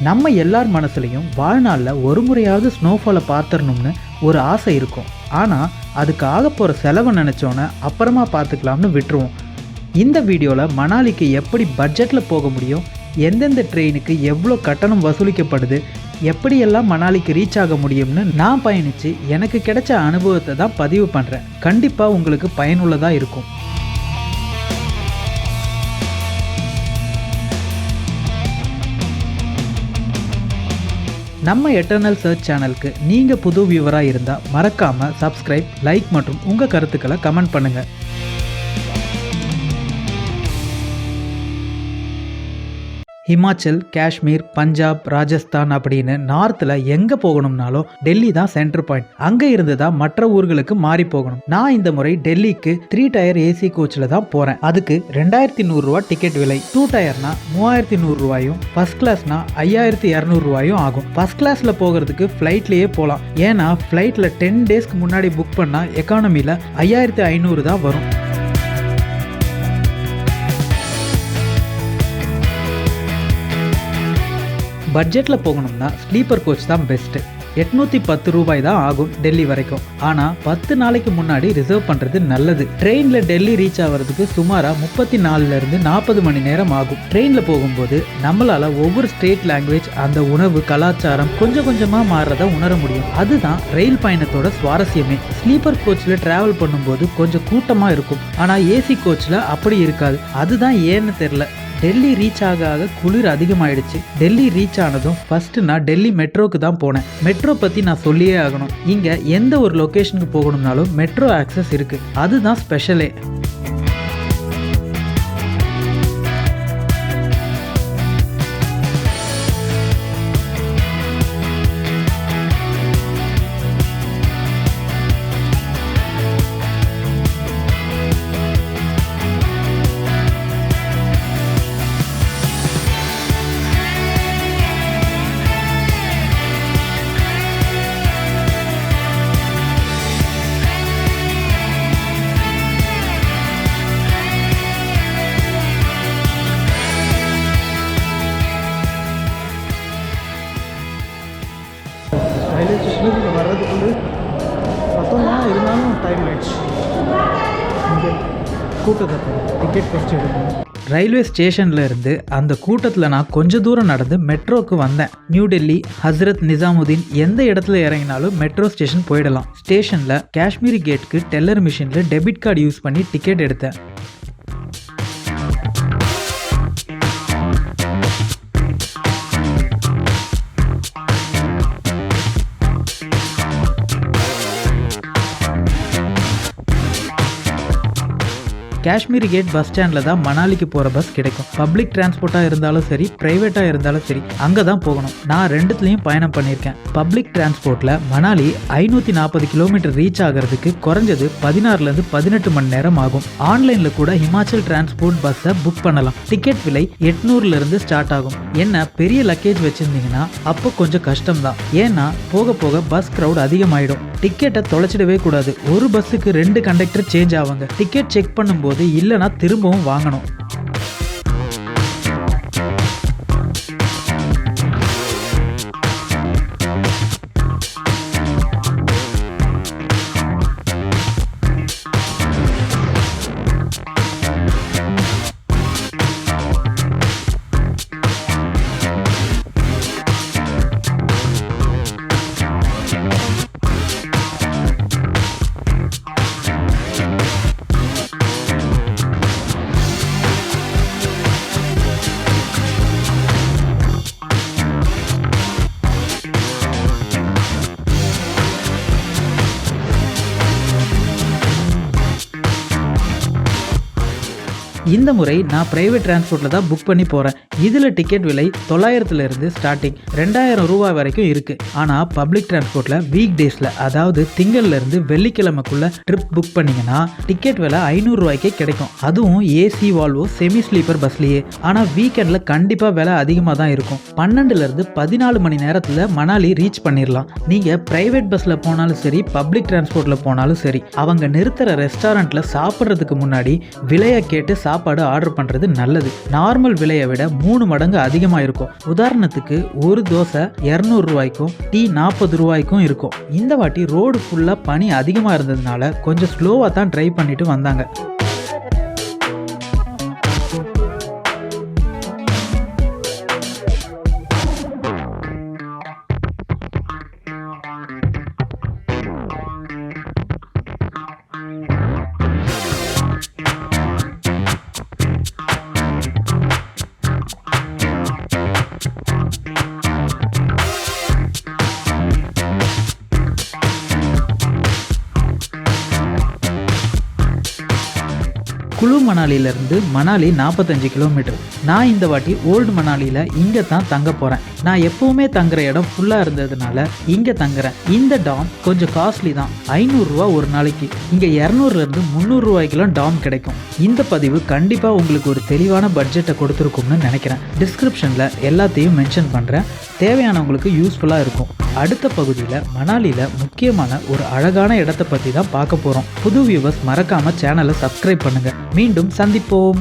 நம்ம எல்லார் மனசுலையும் வாழ்நாளில் ஒரு முறையாவது ஸ்னோஃபாலை பார்த்துடணும்னு ஒரு ஆசை இருக்கும். ஆனால் அதுக்கு ஆக போகிற செலவை நினச்சோன்னே அப்புறமா பார்த்துக்கலாம்னு விட்டுருவோம். இந்த வீடியோவில் மணாலிக்கு எப்படி பட்ஜெட்டில் போக முடியும், எந்தெந்த ட்ரெயினுக்கு எவ்வளோ கட்டணம் வசூலிக்கப்படுது, எப்படியெல்லாம் மணாலிக்கு ரீச் ஆக முடியும்னு நான் பயணித்து எனக்கு கிடைச்ச அனுபவத்தை தான் பதிவு பண்ணுறேன். கண்டிப்பாக உங்களுக்கு பயனுள்ளதாக இருக்கும். நம்ம எட்டர்னல் சர்ச் சேனலுக்கு நீங்கள் புது வியூவராக இருந்தால் மறக்காமல் சப்ஸ்கிரைப், லைக் மற்றும் உங்கள் கருத்துக்களை கமெண்ட் பண்ணுங்கள். ஹிமாச்சல், காஷ்மீர், பஞ்சாப், ராஜஸ்தான் அப்படின்னு நார்த்தில் எங்கே போகணும்னாலும் டெல்லி தான் சென்டர் பாயிண்ட். அங்கே இருந்து தான் மற்ற ஊர்களுக்கு மாறி போகணும். நான் இந்த முறை டெல்லிக்கு 3 டயர் ஏசி கோச்சில் தான் போகிறேன். அதுக்கு 2100 ரூபா டிக்கெட் விலை. 2 டயர்னா 3100 ரூபாயும், ஃபர்ஸ்ட் கிளாஸ்னா 5200 ரூபாயும் ஆகும். ஃபர்ஸ்ட் கிளாஸில் போகிறதுக்கு ஃப்ளைட்லேயே போகலாம். ஏன்னா ஃப்ளைட்டில் 10 டேஸ்க்கு முன்னாடி புக் பண்ணால் எக்கானமியில் 5500 தான் வரும். பட்ஜெட்டில் போகணும்னா ஸ்லீப்பர் கோச் தான் பெஸ்ட்டு. 810 ரூபாய் தான் ஆகும் டெல்லி வரைக்கும். ஆனால் 10 நாளைக்கு முன்னாடி ரிசர்வ் பண்ணுறது நல்லது. ட்ரெயினில் டெல்லி ரீச் ஆகிறதுக்கு சுமாராக 34லேருந்து 40 மணி நேரம் ஆகும். ட்ரெயினில் போகும்போது நம்மளால் ஒவ்வொரு ஸ்டேட் லாங்குவேஜ், அந்த உணவு, கலாச்சாரம் கொஞ்சம் கொஞ்சமாக மாறுறத உணர முடியும். அதுதான் ரயில் பயணத்தோட சுவாரஸ்யமே. ஸ்லீப்பர் கோச்சில் ட்ராவல் பண்ணும்போது கொஞ்சம் கூட்டமாக இருக்கும். ஆனால் ஏசி கோச்சில் அப்படி இருக்காது. அதுதான் ஏன்னு தெரில. டெல்லி ரீச் ஆக குளிர் அதிகமாயிடுச்சு. டெல்லி ரீச் ஆனதும் ஃபர்ஸ்ட் நான் டெல்லி மெட்ரோக்கு தான் போனேன். மெட்ரோ பற்றி நான் சொல்லியே ஆகணும். இங்கே எந்த ஒரு லொக்கேஷனுக்கு போகணும்னாலும் மெட்ரோ ஆக்சஸ் இருக்குது. அதுதான் ஸ்பெஷலே. ரயில்வே ஸ்டேஷனுக்கு வர்றதுக்குள்ளே பத்தம் தான், இருந்தாலும் டைம் ஆயிடுச்சு. இங்கே கூட்டத்தை டிக்கெட் ஃபஸ்ட் எடுக்கணும். ரயில்வே ஸ்டேஷனில் இருந்து அந்த கூட்டத்தில் நான் கொஞ்சம் தூரம் நடந்து மெட்ரோவுக்கு வந்தேன். நியூ டெல்லி, ஹஸ்ரத் நிசாமுதீன் எந்த இடத்துல இறங்கினாலும் மெட்ரோ ஸ்டேஷன் போயிடலாம். ஸ்டேஷனில் காஷ்மீரி கேட்டுக்கு டெல்லர் மிஷினில் டெபிட் கார்டு யூஸ் பண்ணி டிக்கெட் எடுத்தேன். காஷ்மீரி கேட் பஸ் ஸ்டாண்டில் தான் மணாலிக்கு போகிற பஸ் கிடைக்கும். பப்ளிக் டிரான்ஸ்போர்ட்டாக இருந்தாலும் சரி, ப்ரைவேட்டாக இருந்தாலும் சரி, அங்கே தான் போகணும். நான் ரெண்டுத்துலேயும் பயணம் பண்ணியிருக்கேன். பப்ளிக் டிரான்ஸ்போர்ட்டில் மணாலி 540 கிலோமீட்டர் ரீச் ஆகிறதுக்கு குறைஞ்சது 16லேருந்து 18 மணி நேரம் ஆகும். ஆன்லைனில் கூட ஹிமாச்சல் டிரான்ஸ்போர்ட் பஸ்ஸை புக் பண்ணலாம். டிக்கெட் விலை 800லேருந்து ஸ்டார்ட் ஆகும். என்ன பெரிய லக்கேஜ் வச்சுருந்தீங்கன்னா அப்போ கொஞ்சம் கஷ்டம்தான். ஏன்னா போக போக பஸ் க்ரௌட் அதிகமாகிடும். டிக்கெட்டை தொலைச்சிடவே கூடாது. ஒரு பஸ்ஸுக்கு 2 கண்டக்டர் சேஞ்ச் ஆவாங்க. டிக்கெட் செக் பண்ணும்போது இல்லைனா திரும்பவும் வாங்கணும். இந்த முறை நான் பிரைவேட் டிரான்ஸ்போர்ட்டில் தான் புக் பண்ணி போகிறேன். இதில் டிக்கெட் விலை 900லேருந்து ஸ்டார்டிங் 2000 ரூபாய் வரைக்கும் இருக்குது. ஆனால் பப்ளிக் டிரான்ஸ்போர்ட்டில் வீக் டேஸில், அதாவது திங்கள்லேருந்து வெள்ளிக்கிழமைக்குள்ளே ட்ரிப் புக் பண்ணிங்கன்னா டிக்கெட் விலை 500 ரூபாய்க்கே கிடைக்கும். அதுவும் ஏசி வால்வோ செமி ஸ்லீப்பர் பஸ்லேயே. ஆனால் வீக்கெண்டில் கண்டிப்பாக விலை அதிகமாக தான் இருக்கும். 12லேருந்து 14 மணி நேரத்தில் மணாலி ரீச் பண்ணிடலாம். நீங்கள் ப்ரைவேட் பஸ்ஸில் போனாலும் சரி, பப்ளிக் டிரான்ஸ்போர்ட்டில் போனாலும் சரி, அவங்க நிறுத்துகிற ரெஸ்டாரண்ட்டில் சாப்பிட்றதுக்கு முன்னாடி விலையை கேட்டு சாப்பாடு ஆர்டர் பண்ணுறது நல்லது. நார்மல் விலையை விட 3 மடங்கு அதிகமாக இருக்கும். உதாரணத்துக்கு ஒரு தோசை 200 ரூபாய்க்கும் டீ 40 ரூபாய்க்கும் இருக்கும். இந்த வாட்டி ரோடு ஃபுல்லாக பனி அதிகமாக இருந்ததுனால கொஞ்சம் ஸ்லோவாக தான் ட்ரைவ் பண்ணிட்டு வந்தாங்க. குழு மணாலியிலேருந்து மணாலி 45 கிலோமீட்டர். நான் இந்த வாட்டி ஓல்டு மணாலியில் இங்கே தான் தங்க போகிறேன். நான் எப்போவுமே தங்குற இடம் ஃபுல்லாக இருந்ததுனால இங்கே தங்குறேன். இந்த டாம் கொஞ்சம் காஸ்ட்லி தான், 500 ரூபா ஒரு நாளைக்கு. இங்கே 200லேருந்து 300 ரூபாய்க்கெல்லாம் டாம் கிடைக்கும். இந்த பதிவு கண்டிப்பாக உங்களுக்கு ஒரு தெளிவான பட்ஜெட்டை கொடுத்துருக்கும்னு நினைக்கிறேன். டிஸ்கிரிப்ஷனில் எல்லாத்தையும் மென்ஷன் பண்ணுறேன், தேவையானவங்களுக்கு யூஸ்ஃபுல்லாக இருக்கும். அடுத்த பகுதியில் மணாலியில் முக்கியமான ஒரு அழகான இடத்தை பற்றி தான் பார்க்க போகிறோம். புது வியூவர்ஸ் மறக்காமல் சேனலை சப்ஸ்கிரைப் பண்ணுங்கள். மீண்டும் சந்திப்போம்.